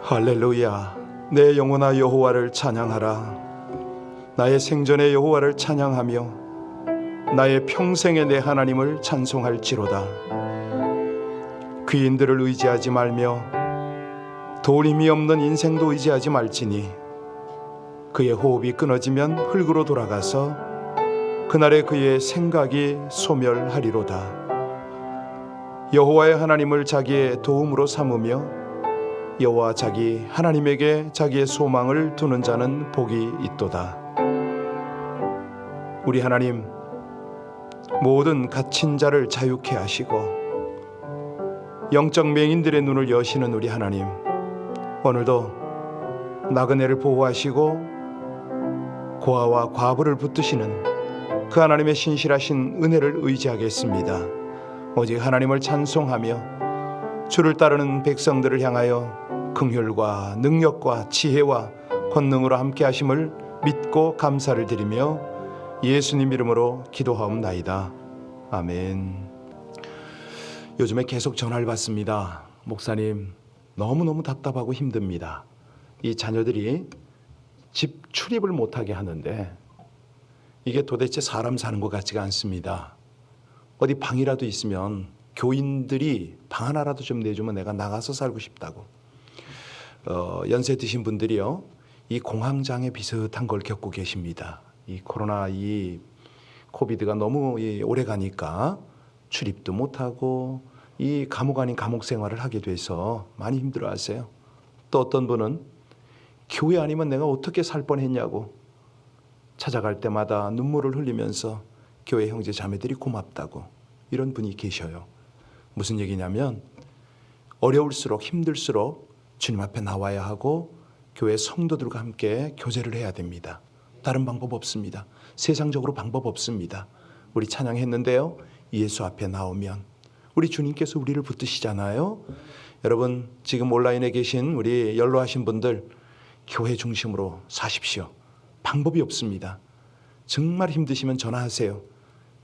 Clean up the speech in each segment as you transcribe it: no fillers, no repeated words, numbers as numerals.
할렐루야. 내 영혼아 여호와를 찬양하라. 나의 생전에 여호와를 찬양하며 나의 평생에 내 하나님을 찬송할지로다. 귀인들을 의지하지 말며 도림이 없는 인생도 의지하지 말지니 그의 호흡이 끊어지면 흙으로 돌아가서 그날에 그의 생각이 소멸하리로다. 여호와의 하나님을 자기의 도움으로 삼으며 여호와 자기 하나님에게 자기의 소망을 두는 자는 복이 있도다. 우리 하나님, 모든 갇힌 자를 자유케 하시고 영적 맹인들의 눈을 여시는 우리 하나님, 오늘도 나그네를 보호하시고 고아와 과부를 붙드시는 그 하나님의 신실하신 은혜를 의지하겠습니다. 오직 하나님을 찬송하며 주를 따르는 백성들을 향하여 긍휼과 능력과 지혜와 권능으로 함께 하심을 믿고 감사를 드리며 예수님 이름으로 기도하옵나이다. 아멘. 요즘에 계속 전화를 받습니다. 목사님, 너무너무 답답하고 힘듭니다. 이 자녀들이 집 출입을 못하게 하는데 이게 도대체 사람 사는 것 같지가 않습니다. 어디 방이라도 있으면 교인들이 방 하나라도 좀 내주면 내가 나가서 살고 싶다고. 연세 드신 분들이요, 이 공황장애 비슷한 걸 겪고 계십니다. 이 코로나, 이 코비드가 너무 오래 가니까 출입도 못하고 이 감옥 아닌 감옥 생활을 하게 돼서 많이 힘들어하세요. 또 어떤 분은 교회 아니면 내가 어떻게 살 뻔했냐고 찾아갈 때마다 눈물을 흘리면서 교회 형제 자매들이 고맙다고, 이런 분이 계셔요. 무슨 얘기냐면 어려울수록 힘들수록 주님 앞에 나와야 하고 교회 성도들과 함께 교제를 해야 됩니다. 다른 방법 없습니다. 세상적으로 방법 없습니다. 우리 찬양했는데요, 예수 앞에 나오면 우리 주님께서 우리를 붙드시잖아요. 여러분, 지금 온라인에 계신 우리 연로하신 분들, 교회 중심으로 사십시오. 방법이 없습니다. 정말 힘드시면 전화하세요.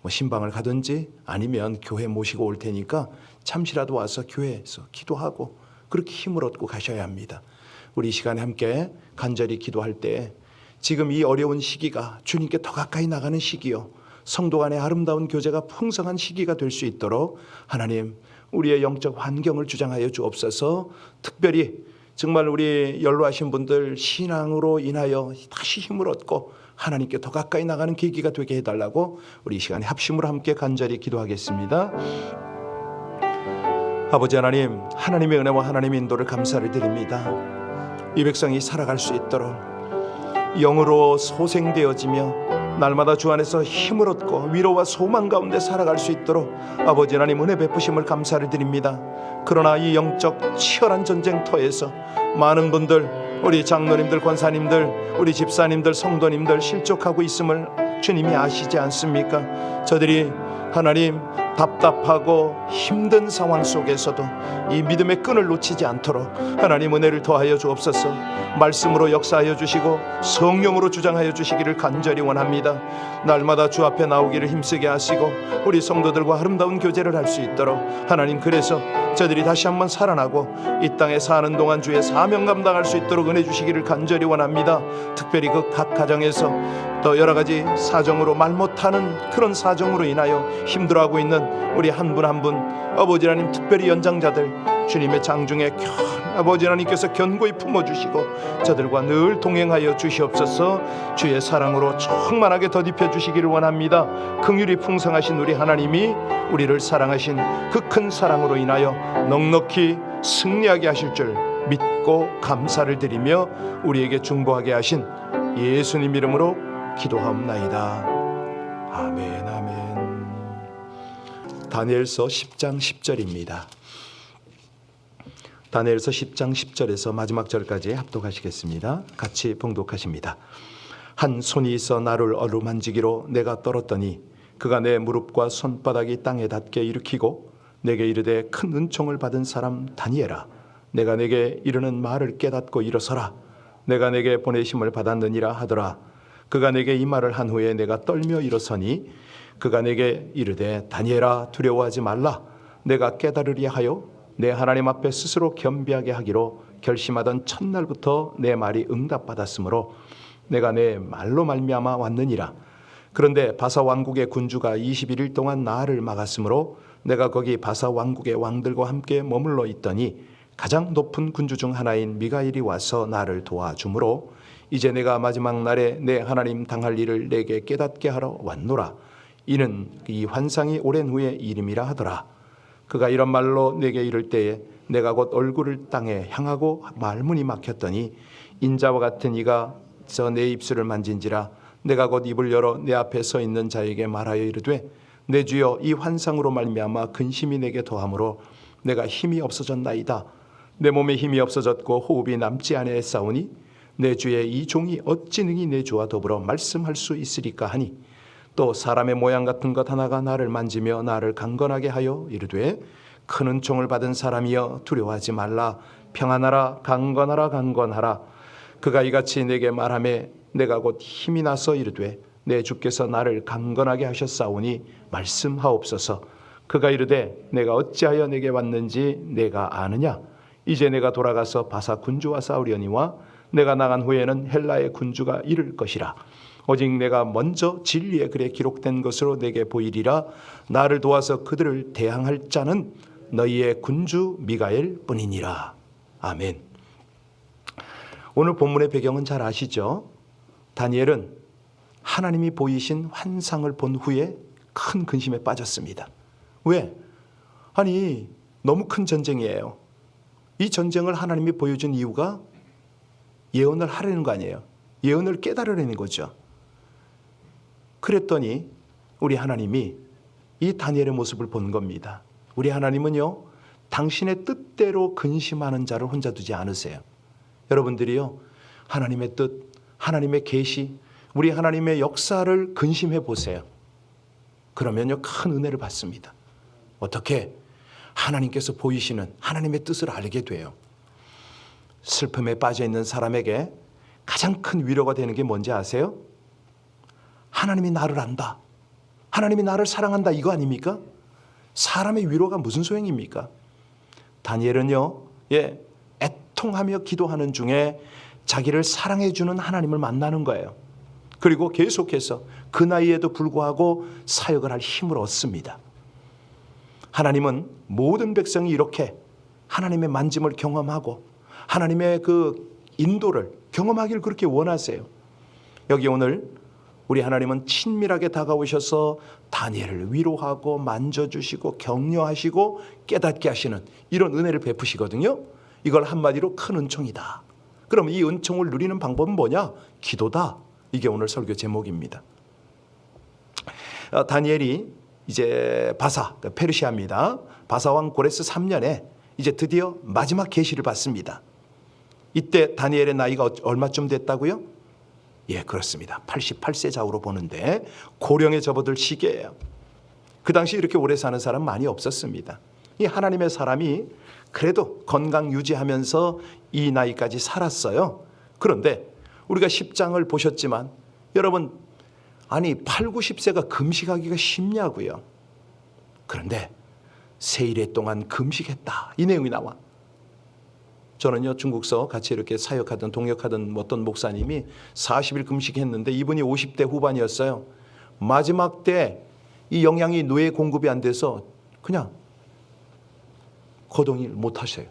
신방을 가든지 아니면 교회 모시고 올 테니까 잠시라도 와서 교회에서 기도하고 그렇게 힘을 얻고 가셔야 합니다. 우리 이 시간에 함께 간절히 기도할 때 지금 이 어려운 시기가 주님께 더 가까이 나가는 시기요, 성도 간의 아름다운 교제가 풍성한 시기가 될 수 있도록 하나님, 우리의 영적 환경을 주장하여 주옵소서. 특별히 정말 우리 연로하신 분들 신앙으로 인하여 다시 힘을 얻고 하나님께 더 가까이 나가는 계기가 되게 해달라고 우리 이 시간에 합심으로 함께 간절히 기도하겠습니다. 아버지 하나님, 하나님의 은혜와 하나님의 인도를 감사를 드립니다. 이 백성이 살아갈 수 있도록 영으로 소생되어지며 날마다 주 안에서 힘을 얻고 위로와 소망 가운데 살아갈 수 있도록 아버지 하나님 은혜 베푸심을 감사를 드립니다. 그러나 이 영적 치열한 전쟁터에서 많은 분들, 우리 장로님들, 권사님들, 우리 집사님들, 성도님들 실족하고 있음을 주님이 아시지 않습니까? 저들이 하나님 답답하고 힘든 상황 속에서도 이 믿음의 끈을 놓치지 않도록 하나님 은혜를 더하여 주옵소서. 말씀으로 역사하여 주시고 성령으로 주장하여 주시기를 간절히 원합니다. 날마다 주 앞에 나오기를 힘쓰게 하시고 우리 성도들과 아름다운 교제를 할 수 있도록 하나님, 그래서 저들이 다시 한번 살아나고 이 땅에 사는 동안 주의 사명 감당할 수 있도록 은혜 주시기를 간절히 원합니다. 특별히 그 각 가정에서 또 여러 가지 사정으로 말 못하는 그런 사정으로 인하여 힘들어하고 있는 우리 한 분 한 분, 아버지 하나님, 특별히 연장자들 주님의 장중에 아버지 하나님께서 견고히 품어주시고 저들과 늘 동행하여 주시옵소서. 주의 사랑으로 충만하게 덧입혀 주시기를 원합니다. 긍휼이 풍성하신 우리 하나님이 우리를 사랑하신 그 큰 사랑으로 인하여 넉넉히 승리하게 하실 줄 믿고 감사를 드리며 우리에게 중보하게 하신 예수님 이름으로 기도하옵나이다. 아멘, 아멘. 다니엘서 10장 10절입니다. 다니엘서 10장 10절에서 마지막 절까지 합독하시겠습니다. 같이 봉독하십니다. 한 손이 있어 나를 어루만지기로 내가 떨었더니 그가 내 무릎과 손바닥이 땅에 닿게 일으키고 내게 이르되 큰 은총을 받은 사람 다니엘아, 내가 내게 이르는 말을 깨닫고 일어서라. 내가 내게 보내심을 받았느니라 하더라. 그가 내게 이 말을 한 후에 내가 떨며 일어서니 그가 내게 이르되 다니엘아, 두려워하지 말라. 내가 깨달으리 하여 내 하나님 앞에 스스로 겸비하게 하기로 결심하던 첫날부터 내 말이 응답받았으므로 내가 내 말로 말미암아 왔느니라. 그런데 바사 왕국의 군주가 21일 동안 나를 막았으므로 내가 거기 바사 왕국의 왕들과 함께 머물러 있더니 가장 높은 군주 중 하나인 미가엘이 와서 나를 도와주므로 이제 내가 마지막 날에 내 하나님 당할 일을 내게 깨닫게 하러 왔노라. 이는 이 환상이 오랜 후의 일임이라 하더라. 그가 이런 말로 내게 이를 때에 내가 곧 얼굴을 땅에 향하고 말문이 막혔더니 인자와 같은 이가 내 입술을 만진지라. 내가 곧 입을 열어 내 앞에 서 있는 자에게 말하여 이르되 내 주여 이 환상으로 말미암아 근심이 내게 더하므로 내가 힘이 없어졌나이다. 내 몸에 힘이 없어졌고 호흡이 남지 아니하사오니 내 주의 이 종이 어찌 능히 내 주와 더불어 말씀할 수 있으리까 하니 또 사람의 모양 같은 것 하나가 나를 만지며 나를 강건하게 하여 이르되 큰 은총을 받은 사람이여 두려워하지 말라. 평안하라. 강건하라. 강건하라. 그가 이같이 내게 말하매 내가 곧 힘이 나서 이르되 내 주께서 나를 강건하게 하셨사오니 말씀하옵소서. 그가 이르되 내가 어찌하여 내게 왔는지 내가 아느냐. 이제 내가 돌아가서 바사 군주와 싸우려니와 내가 나간 후에는 헬라의 군주가 이를 것이라. 오직 내가 먼저 진리의 글에 기록된 것으로 내게 보이리라. 나를 도와서 그들을 대항할 자는 너희의 군주 미가엘 뿐이니라. 아멘. 오늘 본문의 배경은 잘 아시죠? 다니엘은 하나님이 보이신 환상을 본 후에 큰 근심에 빠졌습니다. 왜? 아니, 너무 큰 전쟁이에요. 이 전쟁을 하나님이 보여준 이유가 예언을 하려는 거 아니에요. 예언을 깨달으려는 거죠. 그랬더니 우리 하나님이 이 다니엘의 모습을 본 겁니다. 우리 하나님은요, 당신의 뜻대로 근심하는 자를 혼자 두지 않으세요. 여러분들이요, 하나님의 뜻, 하나님의 계시, 우리 하나님의 역사를 근심해 보세요. 그러면요, 큰 은혜를 받습니다. 어떻게? 하나님께서 보이시는 하나님의 뜻을 알게 돼요. 슬픔에 빠져 있는 사람에게 가장 큰 위로가 되는 게 뭔지 아세요? 하나님이 나를 안다. 하나님이 나를 사랑한다. 이거 아닙니까? 사람의 위로가 무슨 소용입니까? 다니엘은요, 애통하며 기도하는 중에 자기를 사랑해 주는 하나님을 만나는 거예요. 그리고 계속해서 그 나이에도 불구하고 사역을 할 힘을 얻습니다. 하나님은 모든 백성이 이렇게 하나님의 만짐을 경험하고 하나님의 그 인도를 경험하기를 그렇게 원하세요. 여기 오늘 우리 하나님은 친밀하게 다가오셔서 다니엘을 위로하고 만져주시고 격려하시고 깨닫게 하시는 이런 은혜를 베푸시거든요. 이걸 한마디로 큰 은총이다. 그럼 이 은총을 누리는 방법은 뭐냐? 기도다. 이게 오늘 설교 제목입니다. 다니엘이 이제 바사, 페르시아입니다. 바사왕 고레스 3년에 이제 드디어 마지막 계시를 받습니다. 이때 다니엘의 나이가 얼마쯤 됐다고요? 예, 그렇습니다. 88세 좌우로 보는데 고령에 접어들 시기예요. 그 당시 이렇게 오래 사는 사람 많이 없었습니다. 이 하나님의 사람이 그래도 건강 유지하면서 이 나이까지 살았어요. 그런데 우리가 10장을 보셨지만 여러분, 아니 8, 90세가 금식하기가 쉽냐고요. 그런데 세일에 동안 금식했다. 이 내용이 나와. 저는요, 중국서 같이 이렇게 사역하던 동역하던 어떤 목사님이 40일 금식했는데 이분이 50대 후반이었어요. 마지막 때 이 영양이 뇌에 공급이 안 돼서 그냥 거동을 못 하셔요.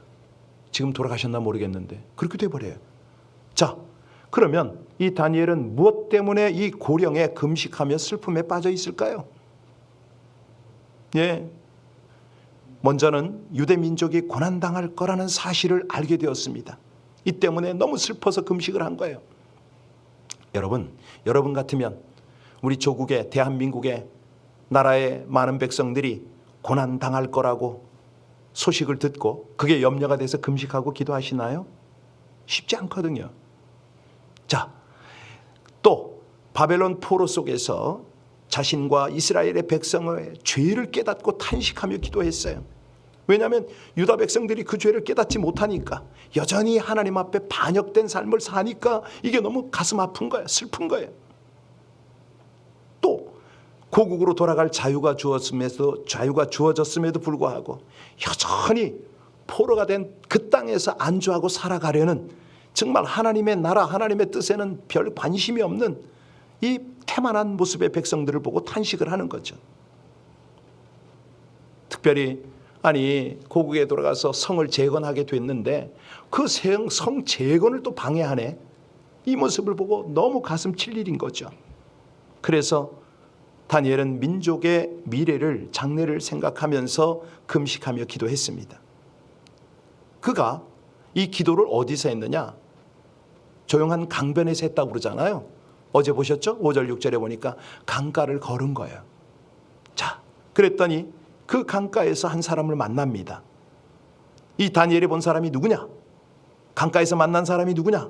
지금 돌아가셨나 모르겠는데 그렇게 돼버려요. 자, 그러면 이 다니엘은 무엇 때문에 이 고령에 금식하며 슬픔에 빠져 있을까요? 예, 먼저는 유대 민족이 고난당할 거라는 사실을 알게 되었습니다. 이 때문에 너무 슬퍼서 금식을 한 거예요. 여러분 같으면 우리 조국의 대한민국의 나라의 많은 백성들이 고난당할 거라고 소식을 듣고 그게 염려가 돼서 금식하고 기도하시나요? 쉽지 않거든요. 자, 또 바벨론 포로 속에서 자신과 이스라엘의 백성의 죄를 깨닫고 탄식하며 기도했어요. 왜냐하면 유다 백성들이 그 죄를 깨닫지 못하니까 여전히 하나님 앞에 반역된 삶을 사니까 이게 너무 가슴 아픈 거예요. 슬픈 거예요. 또 고국으로 돌아갈 자유가 주어졌음에도 불구하고 여전히 포로가 된 그 땅에서 안주하고 살아가려는 정말 하나님의 나라 하나님의 뜻에는 별 관심이 없는 이 태만한 모습의 백성들을 보고 탄식을 하는 거죠. 특별히 고국에 돌아가서 성을 재건하게 됐는데 그 성 재건을 또 방해하네. 이 모습을 보고 너무 가슴 칠 일인 거죠. 그래서 다니엘은 민족의 미래를 장래를 생각하면서 금식하며 기도했습니다. 그가 이 기도를 어디서 했느냐? 조용한 강변에서 했다고 그러잖아요. 어제 보셨죠? 5절 6절에 보니까 강가를 걸은 거예요. 자, 그랬더니 그 강가에서 한 사람을 만납니다. 이 다니엘이 본 사람이 누구냐? 강가에서 만난 사람이 누구냐?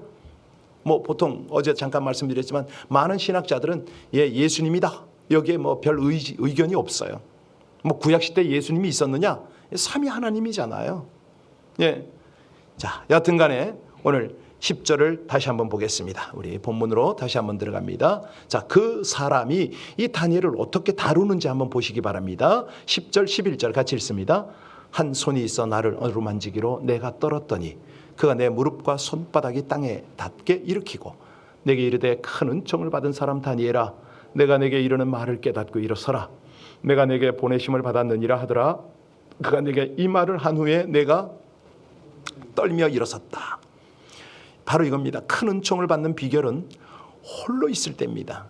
보통 어제 잠깐 말씀드렸지만 많은 신학자들은 예수님이다. 여기에 별 의견이 없어요. 구약 시대 예수님이 있었느냐? 삼위 하나님이잖아요. 자, 여튼간에 오늘 10절을 다시 한번 보겠습니다. 우리 본문으로 다시 한번 들어갑니다. 자, 그 사람이 이 다니엘을 어떻게 다루는지 한번 보시기 바랍니다. 10절 11절 같이 읽습니다. 한 손이 있어 나를 어루만지기로 내가 떨었더니 그가 내 무릎과 손바닥이 땅에 닿게 일으키고 내게 이르되 큰 은총을 받은 사람 다니엘아 내가 내게 이르는 말을 깨닫고 일어서라. 내가 내게 보내심을 받았느니라 하더라. 그가 내게 이 말을 한 후에 내가 떨며 일어섰다. 바로 이겁니다. 큰 은총을 받는 비결은 홀로 있을 때입니다.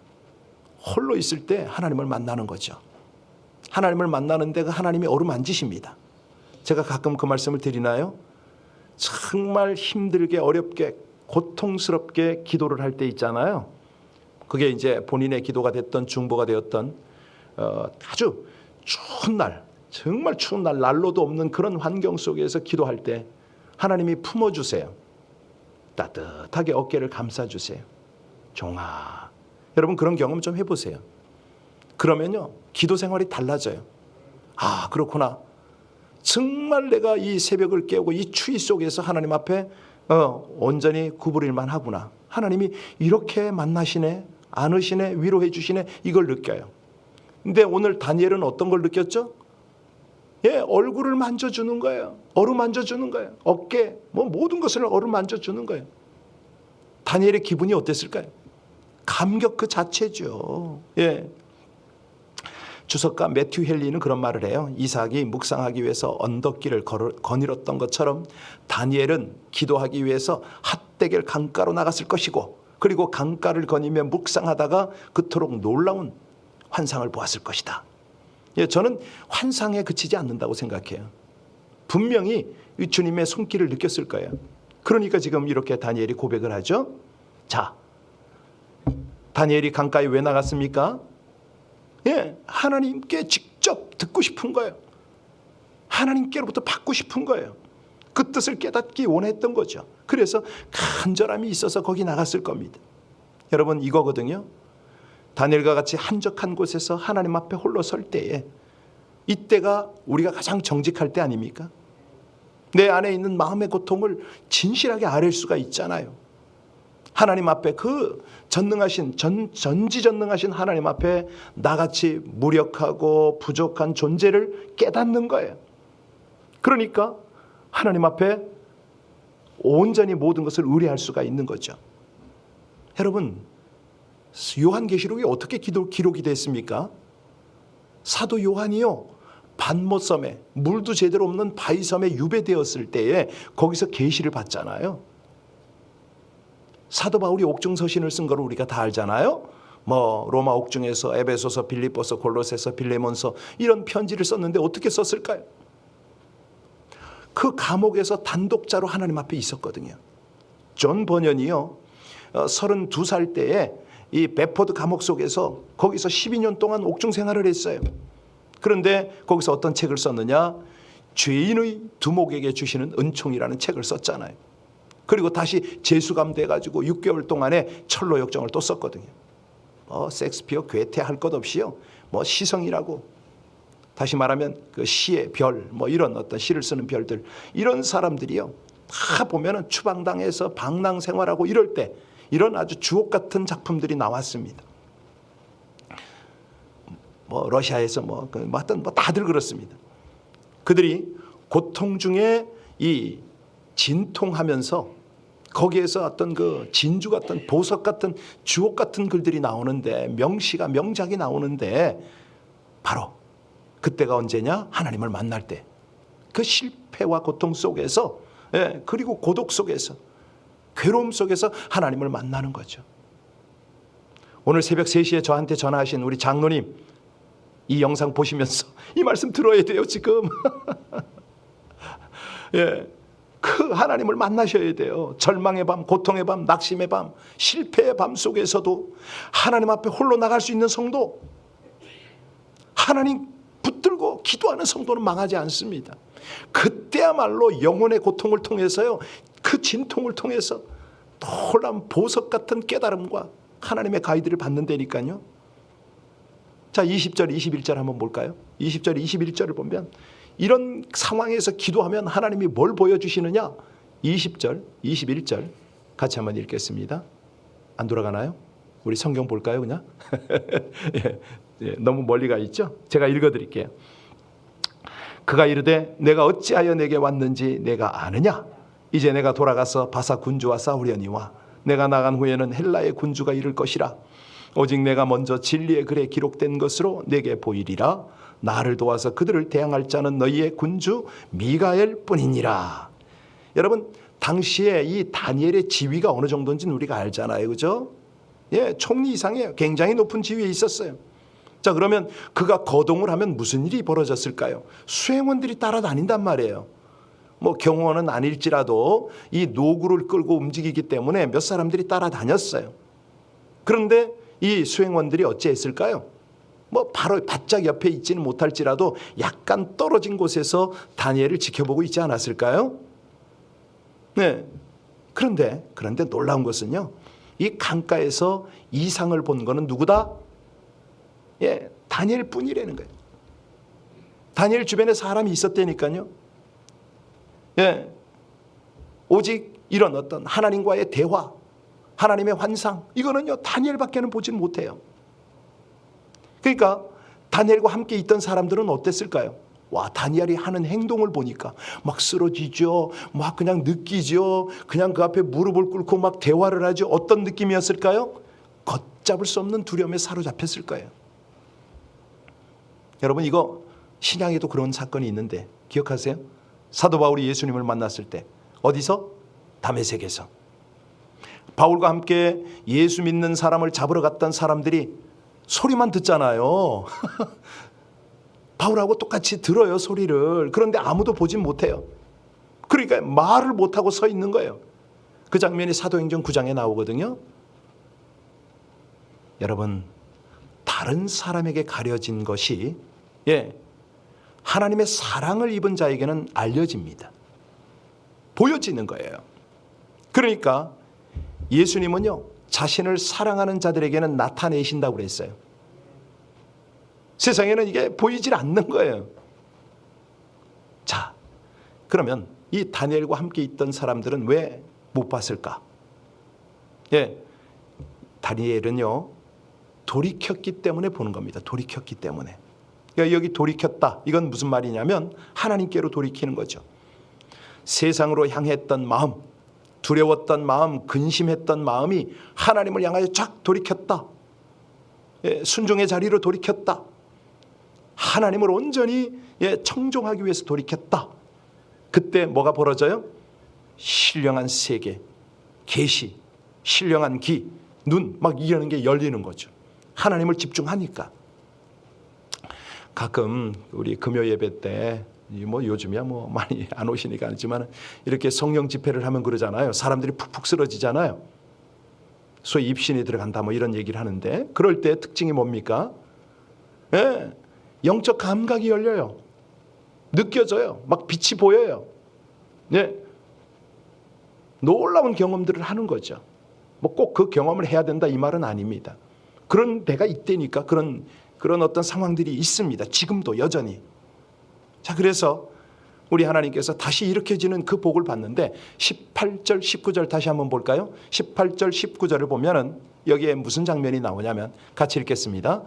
홀로 있을 때 하나님을 만나는 거죠. 하나님을 만나는 데가 하나님이 어루만지십니다. 제가 가끔 그 말씀을 드리나요? 정말 힘들게 어렵게 고통스럽게 기도를 할 때 있잖아요. 그게 이제 본인의 기도가 됐던 중보가 되었던 아주 추운 날, 정말 추운 날, 난로도 없는 그런 환경 속에서 기도할 때 하나님이 품어주세요. 따뜻하게 어깨를 감싸주세요. 종아. 여러분 그런 경험 좀 해보세요. 그러면요 기도 생활이 달라져요. 아 그렇구나. 정말 내가 이 새벽을 깨우고 이 추위 속에서 하나님 앞에 온전히 구부릴만 하구나. 하나님이 이렇게 만나시네, 안으시네, 위로해 주시네, 이걸 느껴요. 근데 오늘 다니엘은 어떤 걸 느꼈죠? 얼굴을 만져주는 거예요. 어루만져주는 거예요. 어깨, 모든 것을 어루만져주는 거예요. 다니엘의 기분이 어땠을까요? 감격 그 자체죠. 주석가 매튜 헨리는 그런 말을 해요. 이삭이 묵상하기 위해서 언덕길을 거닐었던 것처럼 다니엘은 기도하기 위해서 핫대겔 강가로 나갔을 것이고 그리고 강가를 거니며 묵상하다가 그토록 놀라운 환상을 보았을 것이다. 저는 환상에 그치지 않는다고 생각해요. 분명히 주님의 손길을 느꼈을 거예요. 그러니까 지금 이렇게 다니엘이 고백을 하죠. 자, 다니엘이 강가에 왜 나갔습니까? 하나님께 직접 듣고 싶은 거예요. 하나님께로부터 받고 싶은 거예요. 그 뜻을 깨닫기 원했던 거죠. 그래서 간절함이 있어서 거기 나갔을 겁니다. 여러분 이거거든요. 다니엘과 같이 한적한 곳에서 하나님 앞에 홀로 설 때에 이때가 우리가 가장 정직할 때 아닙니까? 내 안에 있는 마음의 고통을 진실하게 아뢰을 수가 있잖아요. 하나님 앞에 그 전지전능하신 하나님 앞에 나같이 무력하고 부족한 존재를 깨닫는 거예요. 그러니까 하나님 앞에 온전히 모든 것을 의뢰할 수가 있는 거죠. 여러분 요한계시록이 어떻게 기록이 됐습니까? 사도 요한이요 반모섬에 물도 제대로 없는 바위섬에 유배되었을 때에 거기서 계시를 받잖아요. 사도 바울이 옥중서신을 쓴 걸 우리가 다 알잖아요. 로마 옥중에서 에베소서, 빌립보서, 골로새서, 빌레몬서 이런 편지를 썼는데 어떻게 썼을까요? 그 감옥에서 단독자로 하나님 앞에 있었거든요. 존 버년이요 32살 때에 이 베포드 감옥 속에서 거기서 12년 동안 옥중 생활을 했어요. 그런데 거기서 어떤 책을 썼느냐? 죄인의 두목에게 주시는 은총이라는 책을 썼잖아요. 그리고 다시 재수감 돼가지고 6개월 동안에 철로 역정을 또 썼거든요. 섹스피어 괴테 할 것 없이요. 시성이라고. 다시 말하면 그 시의 별, 이런 어떤 시를 쓰는 별들. 이런 사람들이요. 다 보면은 추방당해서 방랑 생활하고 이럴 때 이런 아주 주옥 같은 작품들이 나왔습니다. 러시아에서 하여튼 다들 그렇습니다. 그들이 고통 중에 이 진통하면서 거기에서 어떤 그 진주 같은 보석 같은 주옥 같은 글들이 나오는데 명시가 명작이 나오는데 바로 그때가 언제냐? 하나님을 만날 때. 그 실패와 고통 속에서 그리고 고독 속에서 괴로움 속에서 하나님을 만나는 거죠. 오늘 새벽 3시에 저한테 전화하신 우리 장로님 이 영상 보시면서 이 말씀 들어야 돼요 지금. 그 하나님을 만나셔야 돼요. 절망의 밤, 고통의 밤, 낙심의 밤, 실패의 밤 속에서도 하나님 앞에 홀로 나갈 수 있는 성도, 하나님 붙들고 기도하는 성도는 망하지 않습니다. 그때야말로 영혼의 고통을 통해서요, 그 진통을 통해서 놀라운 보석 같은 깨달음과 하나님의 가이드를 받는다니까요. 자, 20절, 21절 한번 볼까요? 20절, 21절을 보면 이런 상황에서 기도하면 하나님이 뭘 보여주시느냐? 20절, 21절 같이 한번 읽겠습니다. 안 돌아가나요? 우리 성경 볼까요 그냥? 너무 멀리 가 있죠? 제가 읽어드릴게요. 그가 이르되 내가 어찌하여 내게 왔는지 내가 아느냐? 이제 내가 돌아가서 바사 군주와 싸우려니와 내가 나간 후에는 헬라의 군주가 이를 것이라. 오직 내가 먼저 진리의 글에 기록된 것으로 내게 보이리라. 나를 도와서 그들을 대항할 자는 너희의 군주 미가엘 뿐이니라. 여러분 당시에 이 다니엘의 지위가 어느 정도인지는 우리가 알잖아요, 그죠? 총리 이상이에요. 굉장히 높은 지위에 있었어요. 자, 그러면 그가 거동을 하면 무슨 일이 벌어졌을까요? 수행원들이 따라다닌단 말이에요. 뭐 경호원은 아닐지라도 이 노구를 끌고 움직이기 때문에 몇 사람들이 따라다녔어요. 그런데 이 수행원들이 어찌했을까요? 뭐 바로 바짝 옆에 있지는 못할지라도 약간 떨어진 곳에서 다니엘을 지켜보고 있지 않았을까요? 네. 그런데 놀라운 것은요, 이 강가에서 이상을 본 거는 누구다? 다니엘 뿐이라는 거예요. 다니엘 주변에 사람이 있었다니까요. 오직 이런 어떤 하나님과의 대화, 하나님의 환상, 이거는요 다니엘밖에는 보지는 못해요. 그러니까 다니엘과 함께 있던 사람들은 어땠을까요? 와, 다니엘이 하는 행동을 보니까 막 쓰러지죠. 막 그냥 느끼죠. 그냥 그 앞에 무릎을 꿇고 막 대화를 하죠. 어떤 느낌이었을까요? 걷잡을 수 없는 두려움에 사로잡혔을 거예요. 여러분 이거 신약에도 그런 사건이 있는데 기억하세요? 사도 바울이 예수님을 만났을 때 어디서? 다메섹에서. 바울과 함께 예수 믿는 사람을 잡으러 갔던 사람들이 소리만 듣잖아요. 바울하고 똑같이 들어요, 소리를. 그런데 아무도 보진 못해요. 그러니까 말을 못하고 서 있는 거예요. 그 장면이 사도행전 9장에 나오거든요. 여러분 다른 사람에게 가려진 것이 하나님의 사랑을 입은 자에게는 알려집니다. 보여지는 거예요. 그러니까 예수님은요 자신을 사랑하는 자들에게는 나타내신다고 그랬어요. 세상에는 이게 보이질 않는 거예요. 자, 그러면 이 다니엘과 함께 있던 사람들은 왜 못 봤을까? 다니엘은요 돌이켰기 때문에 보는 겁니다. 돌이켰기 때문에. 그러니까 여기 돌이켰다, 이건 무슨 말이냐면 하나님께로 돌이키는 거죠. 세상으로 향했던 마음, 두려웠던 마음, 근심했던 마음이 하나님을 향하여 쫙 돌이켰다. 순종의 자리로 돌이켰다. 하나님을 온전히 청종하기 위해서 돌이켰다. 그때 뭐가 벌어져요? 신령한 세계, 계시, 신령한 귀, 눈, 막 이러는 게 열리는 거죠. 하나님을 집중하니까. 가끔 우리 금요 예배 때 뭐 요즘이야 뭐 많이 안 오시니까 하지만 이렇게 성령 집회를 하면 그러잖아요. 사람들이 푹푹 쓰러지잖아요. 소위 입신이 들어간다 뭐 이런 얘기를 하는데, 그럴 때 특징이 뭡니까? 영적 감각이 열려요. 느껴져요. 막 빛이 보여요. 놀라운 경험들을 하는 거죠. 뭐 꼭 그 경험을 해야 된다 이 말은 아닙니다. 그런 데가 있다니까. 그런 어떤 상황들이 있습니다. 지금도 여전히. 자, 그래서 우리 하나님께서 다시 일으켜지는 그 복을 받는데 18절 19절 다시 한번 볼까요? 18절 19절을 보면은 여기에 무슨 장면이 나오냐면 같이 읽겠습니다.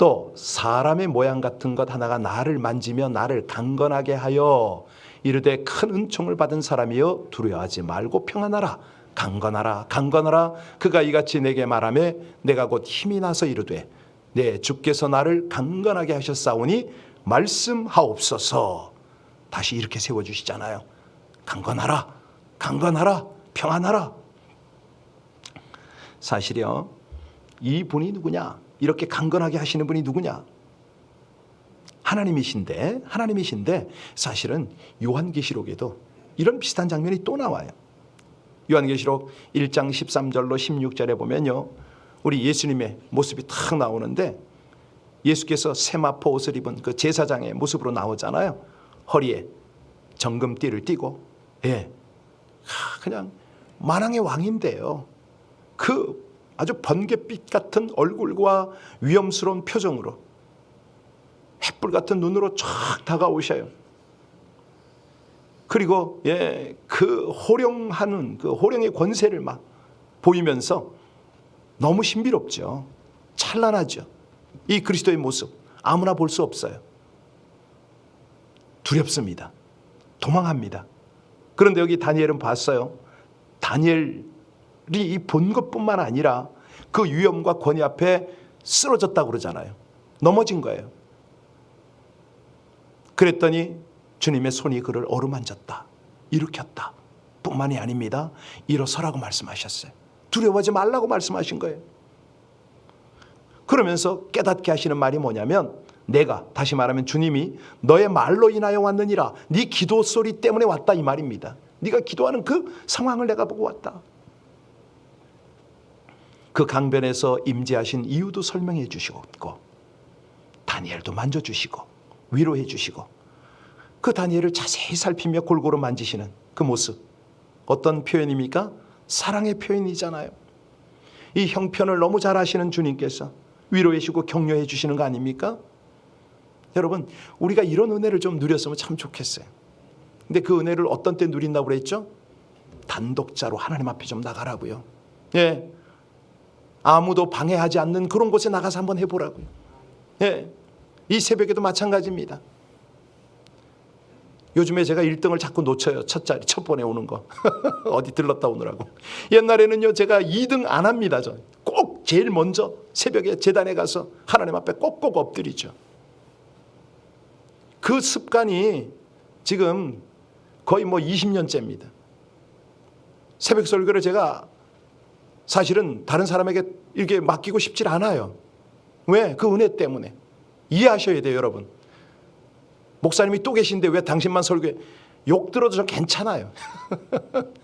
또 사람의 모양 같은 것 하나가 나를 만지며 나를 강건하게 하여 이르되 큰 은총을 받은 사람이여 두려워하지 말고 평안하라. 강건하라 강건하라. 그가 이같이 내게 말하며 내가 곧 힘이 나서 이르되 내 주께서 나를 강건하게 하셨사오니 말씀하옵소서. 다시 이렇게 세워주시잖아요. 강건하라 강건하라 평안하라. 사실이요, 이 분이 누구냐, 이렇게 강건하게 하시는 분이 누구냐, 하나님이신데 사실은 요한계시록에도 이런 비슷한 장면이 또 나와요. 요한계시록 1장 13절로 16절에 보면요, 우리 예수님의 모습이 탁 나오는데 예수께서 세마포 옷을 입은 그 제사장의 모습으로 나오잖아요. 허리에 정금띠를 띠고, 그냥 만왕의 왕인데요, 그 아주 번갯빛 같은 얼굴과 위험스러운 표정으로 햇불 같은 눈으로 쫙 다가오셔요. 그리고 그 호령하는 그 호령의 권세를 막 보이면서 너무 신비롭죠. 찬란하죠. 이 그리스도의 모습 아무나 볼 수 없어요. 두렵습니다. 도망합니다. 그런데 여기 다니엘은 봤어요. 다니엘이 본 것뿐만 아니라 그 위엄과 권위 앞에 쓰러졌다고 그러잖아요. 넘어진 거예요. 그랬더니 주님의 손이 그를 어루만졌다, 일으켰다 뿐만이 아닙니다. 일어서라고 말씀하셨어요. 두려워하지 말라고 말씀하신 거예요. 그러면서 깨닫게 하시는 말이 뭐냐면, 내가, 다시 말하면 주님이 너의 말로 인하여 왔느니라, 네 기도 소리 때문에 왔다, 이 말입니다. 네가 기도하는 그 상황을 내가 보고 왔다. 그 강변에서 임재하신 이유도 설명해 주시고, 다니엘도 만져주시고 위로해 주시고, 그 다니엘을 자세히 살피며 골고루 만지시는 그 모습, 어떤 표현입니까? 사랑의 표현이잖아요. 이 형편을 너무 잘 아시는 주님께서 위로해 주시고 격려해 주시는 거 아닙니까? 여러분, 우리가 이런 은혜를 좀 누렸으면 참 좋겠어요. 근데 그 은혜를 어떤 때 누린다고 그랬죠? 단독자로 하나님 앞에 좀 나가라고요. 아무도 방해하지 않는 그런 곳에 나가서 한번 해보라고요. 이 새벽에도 마찬가지입니다. 요즘에 제가 1등을 자꾸 놓쳐요. 첫 번에 오는 거. 어디 들렀다 오느라고. 옛날에는요, 제가 2등 안 합니다. 꼭 제일 먼저 새벽에 제단에 가서 하나님 앞에 꼭꼭 엎드리죠. 그 습관이 지금 거의 20년째입니다. 새벽 설교를 제가 사실은 다른 사람에게 이렇게 맡기고 싶질 않아요. 왜? 그 은혜 때문에. 이해하셔야 돼요, 여러분. 목사님이 또 계신데 왜 당신만 설교해? 욕 들어도 전 괜찮아요.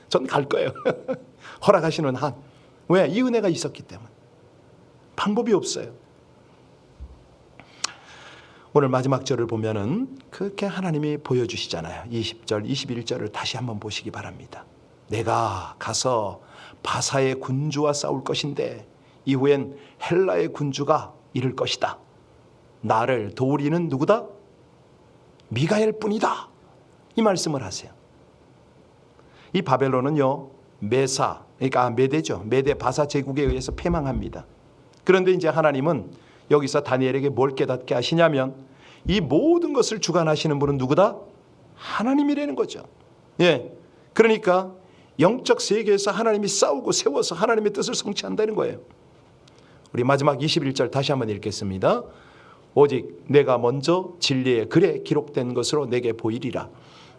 전 갈 거예요. 허락하시는 한. 왜? 이 은혜가 있었기 때문에. 방법이 없어요. 오늘 마지막 절을 보면은 그렇게 하나님이 보여주시잖아요. 20절, 21절을 다시 한번 보시기 바랍니다. 내가 가서 바사의 군주와 싸울 것인데 이후엔 헬라의 군주가 이를 것이다. 나를 도우리는 누구다? 미가엘 뿐이다. 이 말씀을 하세요. 이 바벨론은요, 메사, 그러니까 메대죠. 메대 바사 제국에 의해서 패망합니다. 그런데 이제 하나님은 여기서 다니엘에게 뭘 깨닫게 하시냐면, 이 모든 것을 주관하시는 분은 누구다? 하나님이라는 거죠. 그러니까 영적 세계에서 하나님이 싸우고 세워서 하나님의 뜻을 성취한다는 거예요. 우리 마지막 21절 다시 한번 읽겠습니다. 오직 내가 먼저 진리의 글에 기록된 것으로 내게 보이리라.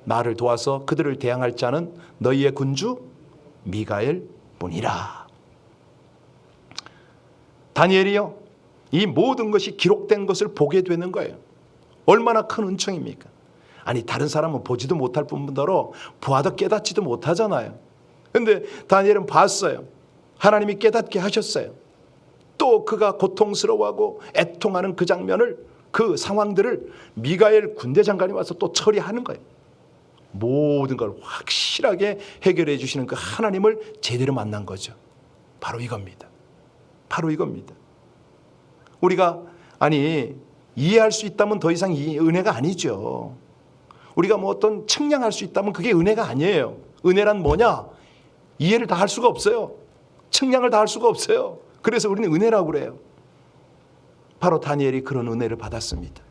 나를 도와서 그들을 대항할 자는 너희의 군주 미가엘 뿐이라. 다니엘이요, 이 모든 것이 기록된 것을 보게 되는 거예요. 얼마나 큰 은총입니까? 아니, 다른 사람은 보지도 못할 뿐더러 보아도 깨닫지도 못하잖아요. 그런데 다니엘은 봤어요. 하나님이 깨닫게 하셨어요. 또 그가 고통스러워하고 애통하는 그 장면을, 그 상황들을 미가엘 군대 장관이 와서 또 처리하는 거예요. 모든 걸 확실하게 해결해 주시는 그 하나님을 제대로 만난 거죠. 바로 이겁니다. 바로 이겁니다. 우리가 이해할 수 있다면 더 이상 이 은혜가 아니죠. 우리가 어떤 측량할 수 있다면 그게 은혜가 아니에요. 은혜란 뭐냐? 이해를 다 할 수가 없어요. 측량을 다 할 수가 없어요. 그래서 우리는 은혜라고 그래요. 바로 다니엘이 그런 은혜를 받았습니다.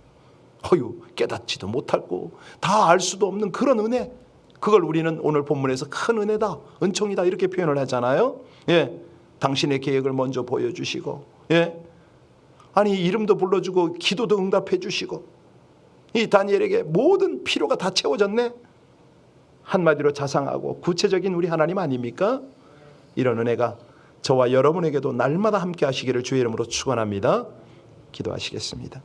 깨닫지도 못하고 다 알 수도 없는 그런 은혜, 그걸 우리는 오늘 본문에서 큰 은혜다, 은총이다 이렇게 표현을 하잖아요. 당신의 계획을 먼저 보여주시고, 아니 이름도 불러주고 기도도 응답해 주시고, 이 다니엘에게 모든 필요가 다 채워졌네. 한마디로 자상하고 구체적인 우리 하나님 아닙니까? 이런 은혜가 저와 여러분에게도 날마다 함께 하시기를 주의 이름으로 축원합니다. 기도하시겠습니다.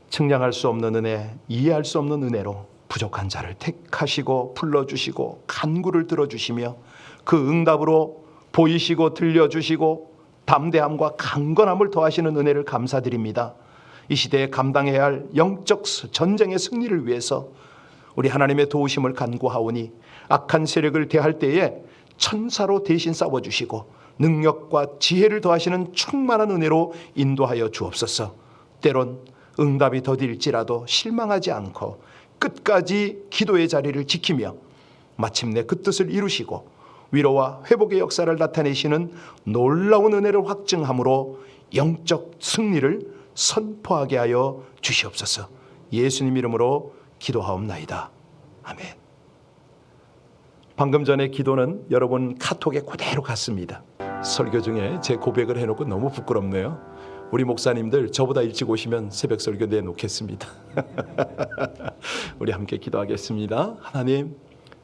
측량할 수 없는 은혜, 이해할 수 없는 은혜로 부족한 자를 택하시고 불러주시고 간구를 들어주시며 그 응답으로 보이시고 들려주시고 담대함과 강건함을 더하시는 은혜를 감사드립니다. 이 시대에 감당해야 할 영적 전쟁의 승리를 위해서 우리 하나님의 도우심을 간구하오니 악한 세력을 대할 때에 천사로 대신 싸워주시고 능력과 지혜를 더하시는 충만한 은혜로 인도하여 주옵소서. 때론 응답이 더딜지라도 실망하지 않고 끝까지 기도의 자리를 지키며 마침내 그 뜻을 이루시고 위로와 회복의 역사를 나타내시는 놀라운 은혜를 확증함으로 영적 승리를 선포하게 하여 주시옵소서. 예수님 이름으로 기도하옵나이다. 아멘. 방금 전에 기도는 여러분 카톡에 그대로 갔습니다. 설교 중에 제 고백을 해놓고 너무 부끄럽네요. 우리 목사님들 저보다 일찍 오시면 새벽 설교 내놓겠습니다. 우리 함께 기도하겠습니다. 하나님,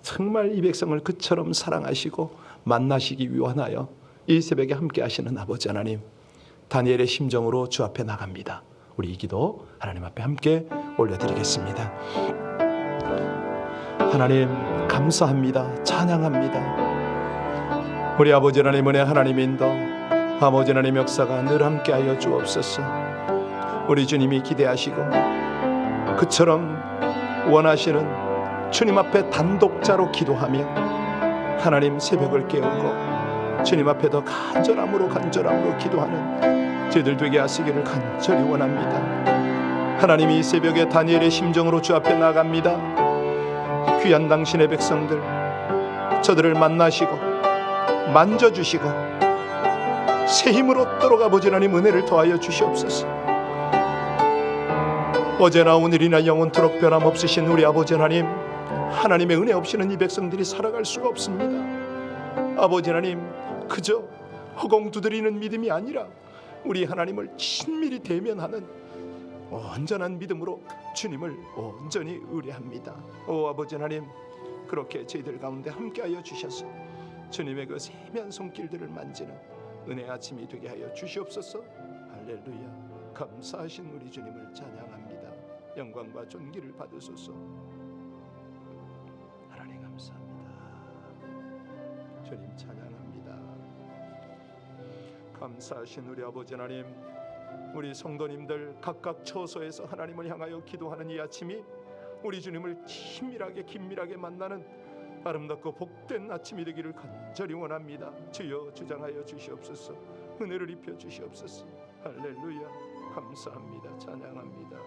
정말 이 백성을 그처럼 사랑하시고 만나시기 위원하여 이 새벽에 함께 하시는 아버지 하나님, 다니엘의 심정으로 주 앞에 나갑니다. 우리 이 기도 하나님 앞에 함께 올려드리겠습니다. 하나님 감사합니다. 찬양합니다. 우리 아버지 하나님 은혜, 하나님 인도, 아버지 하나님 역사가 늘 함께하여 주옵소서. 우리 주님이 기대하시고 그처럼 원하시는 주님 앞에 단독자로 기도하며 하나님 새벽을 깨우고 주님 앞에 더 간절함으로 기도하는 저희들 되게 하시기를 간절히 원합니다. 하나님, 이 새벽에 다니엘의 심정으로 주 앞에 나갑니다. 귀한 당신의 백성들, 저들을 만나시고 만져주시고 새 힘을 얻도록 아버지 하나님 은혜를 더하여 주시옵소서. 어제나 오늘이나 영원토록 변함없으신 우리 아버지 하나님, 하나님의 은혜 없이는 이 백성들이 살아갈 수가 없습니다. 아버지 하나님, 그저 허공 두드리는 믿음이 아니라 우리 하나님을 친밀히 대면하는 온전한 믿음으로 주님을 온전히 의뢰합니다. 아버지 하나님, 그렇게 저희들 가운데 함께하여 주셔서 주님의 그 세미한 손길들을 만지는 은혜 아침이 되게 하여 주시옵소서. 할렐루야. 감사하신 우리 주님을 찬양합니다. 영광과 존귀를 받으소서. 하나님 감사합니다. 주님 찬양합니다. 감사하신 우리 아버지 하나님, 우리 성도님들 각각 처소에서 하나님을 향하여 기도하는 이 아침이 우리 주님을 긴밀하게 만나는 아름답고 복된 아침이 되기를 간절히 원합니다. 주여 주장하여 주시옵소서. 은혜를 입혀 주시옵소서. 할렐루야. 감사합니다. 찬양합니다.